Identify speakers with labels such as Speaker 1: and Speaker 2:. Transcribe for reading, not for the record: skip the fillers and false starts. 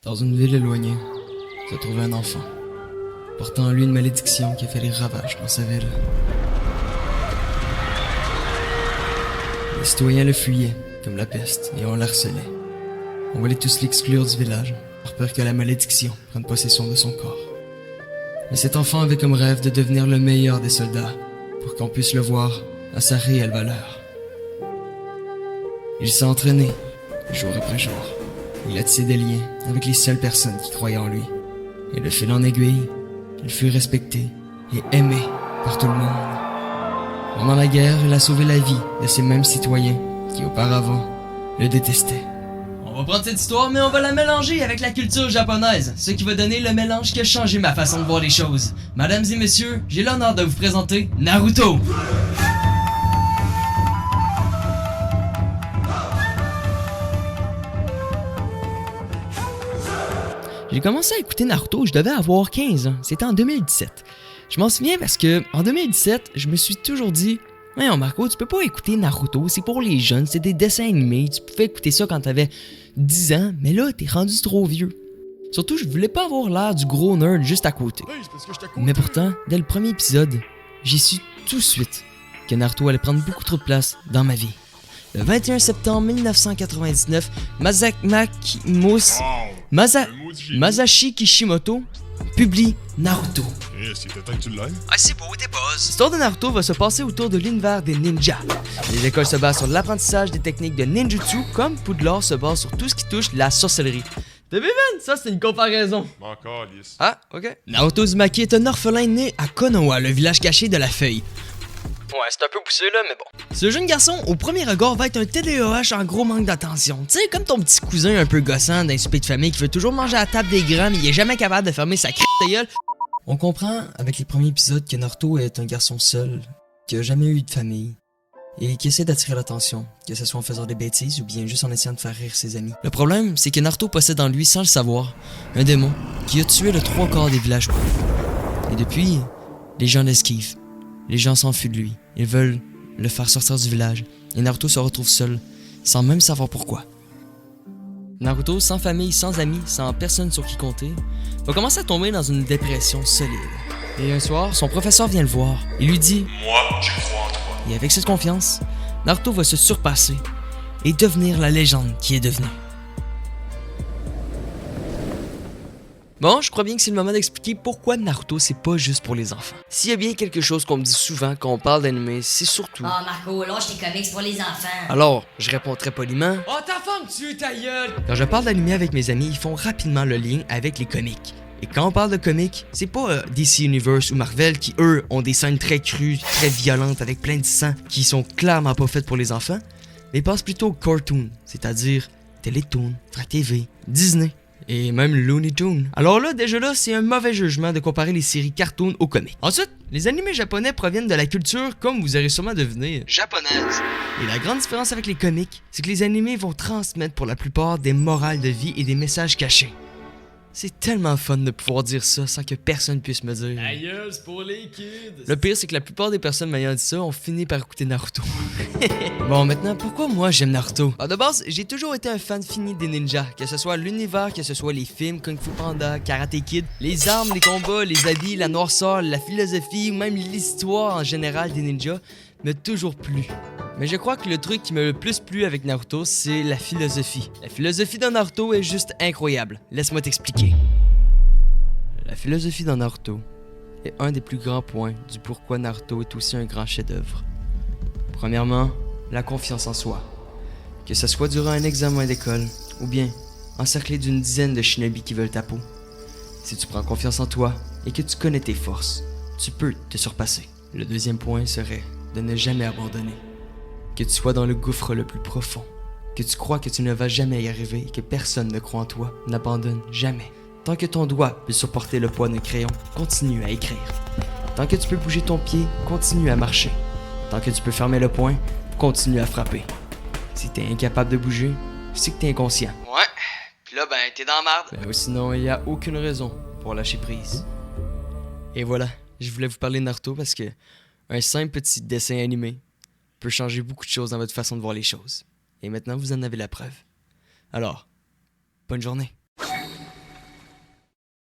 Speaker 1: Dans une ville éloignée, se trouvait un enfant, portant en lui une malédiction qui a fait des ravages dans sa ville. Les citoyens le fuyaient comme la peste et on l'harcelait. On voulait tous l'exclure du village, par peur que la malédiction prenne possession de son corps. Mais cet enfant avait comme rêve de devenir le meilleur des soldats, pour qu'on puisse le voir à sa réelle valeur. Il s'est entraîné, jour après jour. Il a tissé des liens avec les seules personnes qui croyaient en lui. Et de fil en aiguille, il fut respecté et aimé par tout le monde. Pendant la guerre, il a sauvé la vie de ces mêmes citoyens qui auparavant le détestaient.
Speaker 2: On va prendre cette histoire, mais on va la mélanger avec la culture japonaise, ce qui va donner le mélange qui a changé ma façon de voir les choses. Mesdames et messieurs, j'ai l'honneur de vous présenter Naruto.
Speaker 1: J'ai commencé à écouter Naruto, je devais avoir 15 ans. C'était en 2017. Je m'en souviens parce que en 2017, je me suis toujours dit « Voyons Marco, tu peux pas écouter Naruto, c'est pour les jeunes, c'est des dessins animés, tu pouvais écouter ça quand t'avais 10 ans, mais là, t'es rendu trop vieux. » Surtout, je voulais pas avoir l'air du gros nerd juste à côté. Mais pourtant, dès le premier épisode, j'ai su tout de suite que Naruto allait prendre beaucoup trop de place dans ma vie. Le 21 septembre 1999, Masashi Kishimoto publie Naruto.
Speaker 3: C'était temps que tu l'aies.
Speaker 2: Ah, c'est beau, t'es boss.
Speaker 1: L'histoire de Naruto va se passer autour de l'univers des ninjas. Les écoles se basent sur l'apprentissage des techniques de ninjutsu, comme Poudlard se base sur tout ce qui touche la sorcellerie. T'as vu, man? Ça, c'est une comparaison.
Speaker 3: Encore, lisse.
Speaker 1: Ah, ok. Naruto Uzumaki est un orphelin né à Konoha, le village caché de la feuille. Ouais, c'est un peu poussé là, mais bon. Ce jeune garçon, au premier regard, va être un TDAH en gros manque d'attention. Tu sais, comme ton petit cousin un peu gossant d'un souper de famille qui veut toujours manger à la table des grands, mais il est jamais capable de fermer sa de gueule. On comprend, avec les premiers épisodes, que Naruto est un garçon seul, qui a jamais eu de famille, et qui essaie d'attirer l'attention, que ce soit en faisant des bêtises ou bien juste en essayant de faire rire ses amis. Le problème, c'est que Naruto possède en lui, sans le savoir, un démon qui a tué le 3/4 des villageois. Et depuis, les gens l'esquivent. Les gens s'enfuient de lui. Ils veulent le faire sortir du village. Et Naruto se retrouve seul, sans même savoir pourquoi. Naruto, sans famille, sans amis, sans personne sur qui compter, va commencer à tomber dans une dépression solide. Et un soir, son professeur vient le voir et lui dit «
Speaker 3: Moi, je crois en toi. »
Speaker 1: Et avec cette confiance, Naruto va se surpasser et devenir la légende qui est devenue. Bon, je crois bien que c'est le moment d'expliquer pourquoi Naruto c'est pas juste pour les enfants. S'il y a bien quelque chose qu'on me dit souvent quand on parle d'anime, c'est surtout...
Speaker 4: Oh Marco, lâche tes comics pour les enfants.
Speaker 1: Alors, je réponds très poliment...
Speaker 2: Oh, ta femme tue ta gueule.
Speaker 1: Quand je parle d'anime avec mes amis, ils font rapidement le lien avec les comics. Et quand on parle de comics, c'est pas DC Universe ou Marvel qui, eux, ont des scènes très crues, très violentes, avec plein de sang, qui sont clairement pas faites pour les enfants, mais passent plutôt au cartoon, c'est-à-dire Télétoon, Frac TV, Disney, et même Looney Tunes. Alors là, déjà là, c'est un mauvais jugement de comparer les séries cartoon aux comics. Ensuite, les animés japonais proviennent de la culture, comme vous aurez sûrement deviné, japonaise. Et la grande différence avec les comics, c'est que les animés vont transmettre pour la plupart des morales de vie et des messages cachés. C'est tellement fun de pouvoir dire ça sans que personne puisse me dire.
Speaker 2: Aïe, c'est pour les kids.
Speaker 1: Le pire, c'est que la plupart des personnes m'ayant dit ça ont fini par écouter Naruto. Bon, maintenant, pourquoi moi j'aime Naruto? De base, j'ai toujours été un fan fini des ninjas. Que ce soit l'univers, que ce soit les films, Kung Fu Panda, Karate Kid, les armes, les combats, les habits, la noirceur, la philosophie ou même l'histoire en général des ninjas m'a toujours plu. Mais je crois que le truc qui m'a le plus plu avec Naruto, c'est la philosophie. La philosophie de Naruto est juste incroyable. Laisse-moi t'expliquer. La philosophie de Naruto est un des plus grands points du pourquoi Naruto est aussi un grand chef-d'œuvre. Premièrement, la confiance en soi. Que ce soit durant un examen d'école, ou bien encerclé d'une dizaine de shinobi qui veulent ta peau. Si tu prends confiance en toi et que tu connais tes forces, tu peux te surpasser. Le deuxième point serait de ne jamais abandonner. Que tu sois dans le gouffre le plus profond, que tu crois que tu ne vas jamais y arriver et que personne ne croit en toi, n'abandonne jamais. Tant que ton doigt peut supporter le poids d'un crayon, continue à écrire. Tant que tu peux bouger ton pied, continue à marcher. Tant que tu peux fermer le poing, continue à frapper. Si t'es incapable de bouger, c'est que t'es inconscient.
Speaker 2: Ouais, pis là, ben, t'es dans la merde.
Speaker 1: Ou sinon, il n'y a aucune raison pour lâcher prise. Et voilà, je voulais vous parler de Naruto parce que un simple petit dessin animé peut changer beaucoup de choses dans votre façon de voir les choses. Et maintenant, vous en avez la preuve. Alors, bonne journée.